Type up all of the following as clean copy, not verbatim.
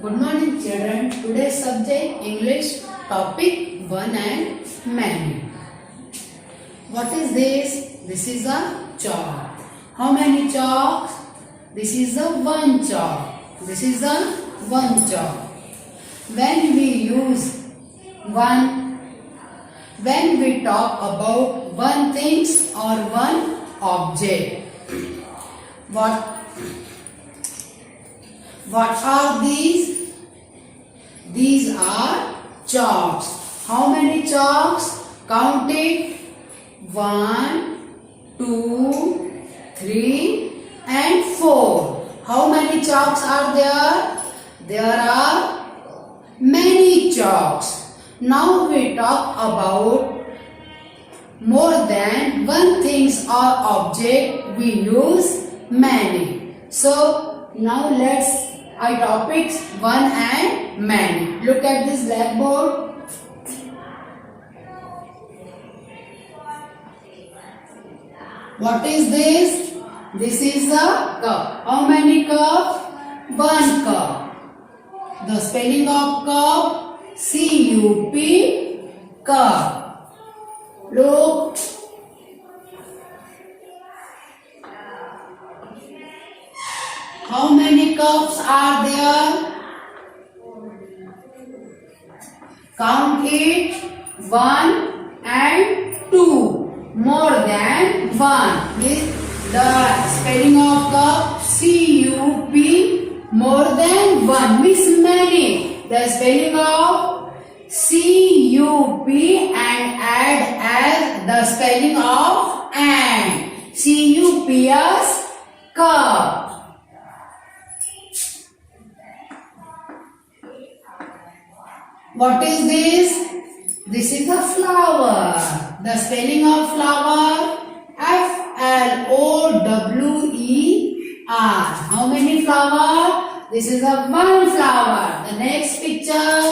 Good morning children. Today's subject English topic one and many. What is this? This is a chalk. How many chalks? This is a one chalk. This is a one chalk. When we use one, when we talk about one things or one object, what are these? These are chalks. How many chalks? Count it. 1, 2, 3 and 4. How many chalks are there? There are many chalks. Now we talk about more than one things or object. We use many. So now let's topics one and many. Look at this blackboard. What is this? This is a cup. How many cups? One cup. The spelling of cup, C-U-P, cup. Look. How many cups are there? Count it. 1 and 2. More than 1. The spelling of cup, C-U-P, more than 1 means many. The spelling of C-U-P and add as the spelling of and. C-U-P as cup. What is this? This is a flower. The spelling of flower, F-L-O-W-E-R. How many flowers? This is a one flower. The next picture.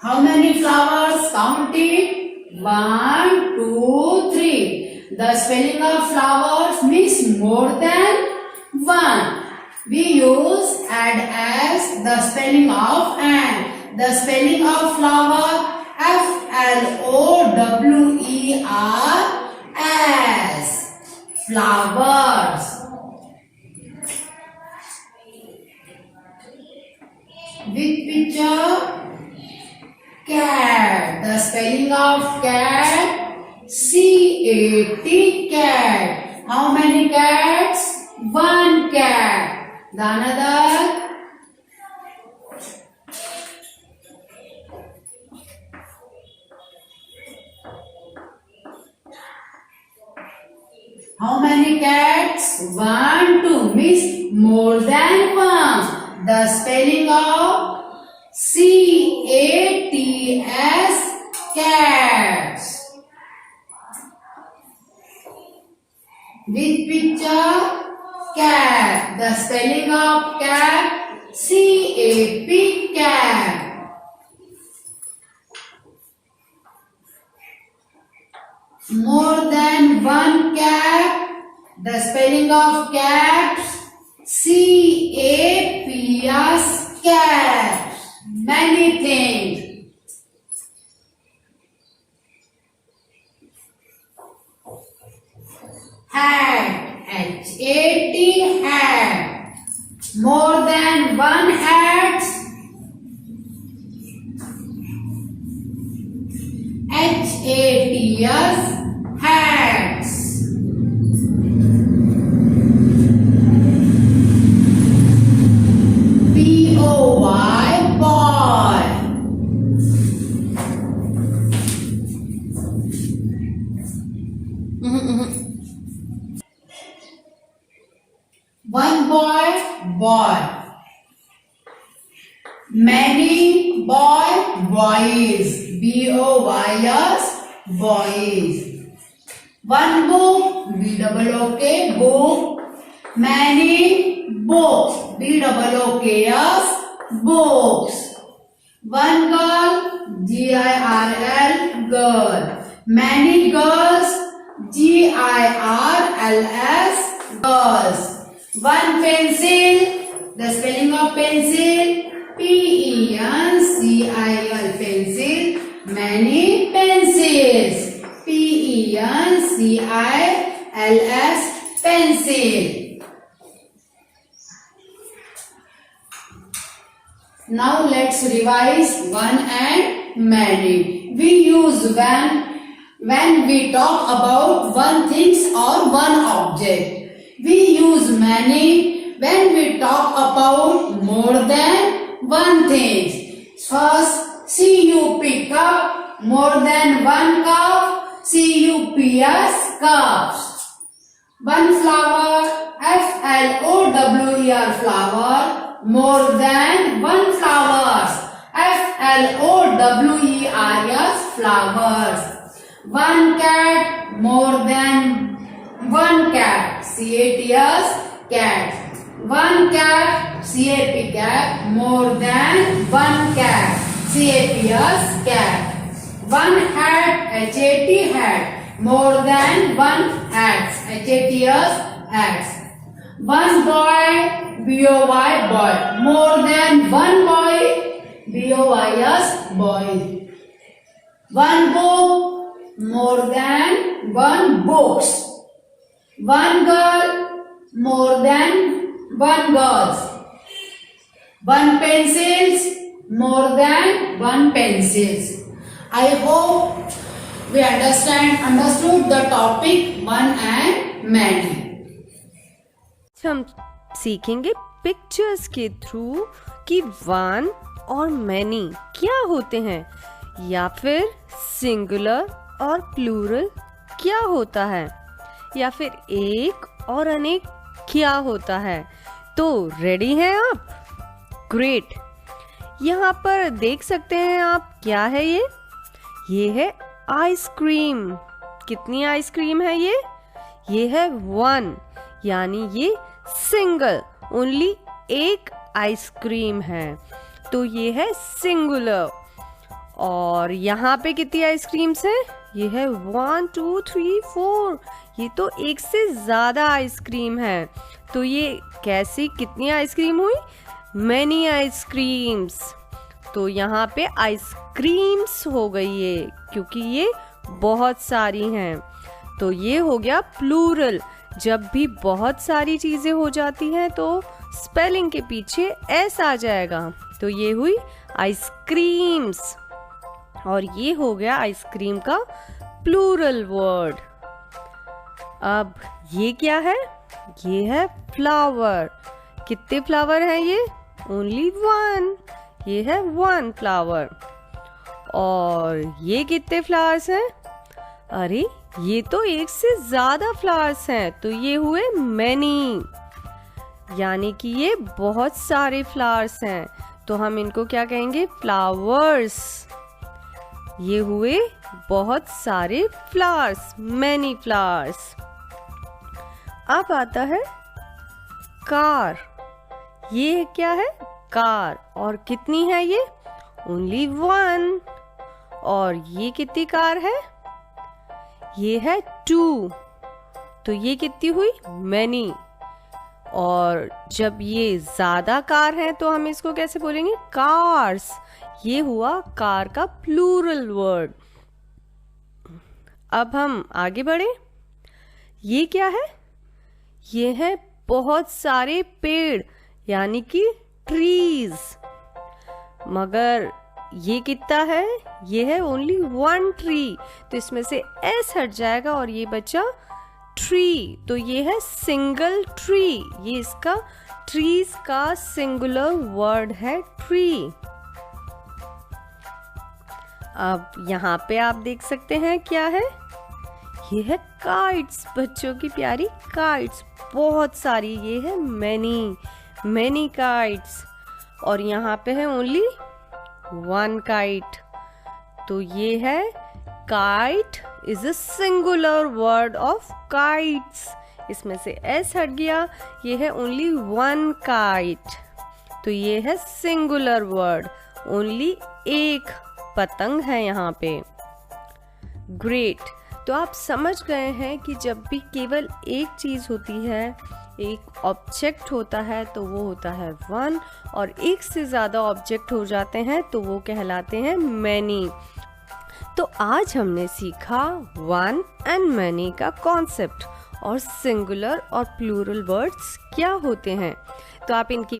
How many flowers? Count it. 1, 2, 3. The spelling of flowers means more than 1. We use add as the spelling of and. The spelling of flower, F-L-O-W-E-R, as flowers. With picture, cat. The spelling of cat, C-A-T, cat. How many cats? One cat. The another. How many cats? 1, 2 means more than 1. The spelling of C-A-T-S, cats. With picture, cat. The spelling of cat, C-A-P, cat. More than one cat. The spelling of cat, C-A-P-S, cat. Many things. Hat, H-A-T, hat. More than one hat, H-A-T-S, hats. B-O-Y, boy. One boy, boy. Many boys. B-O-Y-S, boys. One book, B-O-O-K, book. Many books, B-O-O-K-S, books. One girl, girl, girl. Many girls, girls, girls. One pencil, the spelling of pencil, pencil, pencil. Many pencils, pencils, pencil. Now let's revise one and many. We use when we talk about one things or one object. We use many when we talk about more than one thing. First, cup cup, more than one cup, cups cups. One flower, flower, flower, more than one flowers, flowers. Flowers. One cat, more than one cat, cat. One cat, cat, more than one cat, cat. One hat, hat, more than one hats, hats. One boy, boy, more than one boy, boy. One book, more than one books. One girl, more than one girls. One pencils, more than one pencils. I hope we understood the topic one and many. हम सीखेंगे pictures के through कि one और many क्या होते हैं, या फिर सिंगुलर और प्लूरल क्या होता है, या फिर एक और अनेक क्या होता है। तो रेडी हैं आप? ग्रेट। यहाँ पर देख सकते हैं आप, क्या है ये है आइसक्रीम। कितनी आइसक्रीम है ये है वन, यानी ये सिंगल, ओनली एक आइसक्रीम है, तो ये है सिंगुलर। और यहाँ पे कितनी आइसक्रीम्स है? ये है 1 2 3 4, ये तो एक से ज्यादा आइसक्रीम है। तो ये कैसी, कितनी आइसक्रीम हुई? Many ice creams. तो यहाँ पे आइसक्रीम्स हो गई है, क्योंकि ये बहुत सारी हैं। तो ये हो गया प्लूरल। जब भी बहुत सारी चीजें हो जाती हैं तो स्पेलिंग के पीछे एस आ जाएगा। तो ये हुई आइसक्रीम्स, और ये हो गया आइसक्रीम का प्लूरल वर्ड। अब ये क्या है? ये है फ्लावर। कितने फ्लावर हैं ये? Only one. ये है वन फ्लावर। और ये कितने फ्लावर्स हैं? अरे ये तो एक से ज्यादा फ्लावर्स हैं, तो ये हुए मैनी, यानी कि ये बहुत सारे फ्लावर्स हैं। तो हम इनको क्या कहेंगे? फ्लावर्स। ये हुए बहुत सारे फ्लावर्स, मैनी फ्लावर्स। अब आता है कार। ये क्या है? कार। और कितनी है ये? Only one. और ये कितनी कार है? ये है 2, तो ये कितनी हुई? मैनी। और जब ये ज्यादा कार है तो हम इसको कैसे बोलेंगे? कार्स। ये हुआ कार का प्लूरल वर्ड। अब हम आगे बढ़े। ये क्या है? ये है बहुत सारे पेड़, यानी कि ट्रीज। मगर ये कितना है? ये है ओनली वन ट्री, तो इसमें से एस हट जाएगा और ये बचा ट्री। तो ये है सिंगल ट्री। ये इसका ट्रीज का सिंगुलर वर्ड है ट्री। अब यहाँ पे आप देख सकते हैं क्या है? ये है काइट्स, बच्चों की प्यारी काइट्स, बहुत सारी। ये है मैनी काइट्स। और यहाँ पे है ओनली वन काइट, तो ये है kite is a singular word of kites. इसमें से एस हट गया, ये है ओनली वन काइट, तो ये है सिंगुलर वर्ड, ओनली एक पतंग है यहाँ पे। ग्रेट। तो आप समझ गए हैं कि जब भी केवल एक चीज होती है, एक ऑब्जेक्ट होता है, तो वो होता है वन, और एक से ज्यादा ऑब्जेक्ट हो जाते हैं तो वो कहलाते हैं मैनी। तो आज हमने सीखा वन एंड मैनी का कॉन्सेप्ट और सिंगुलर और प्लूरल वर्ड्स क्या होते हैं। तो आप इनकी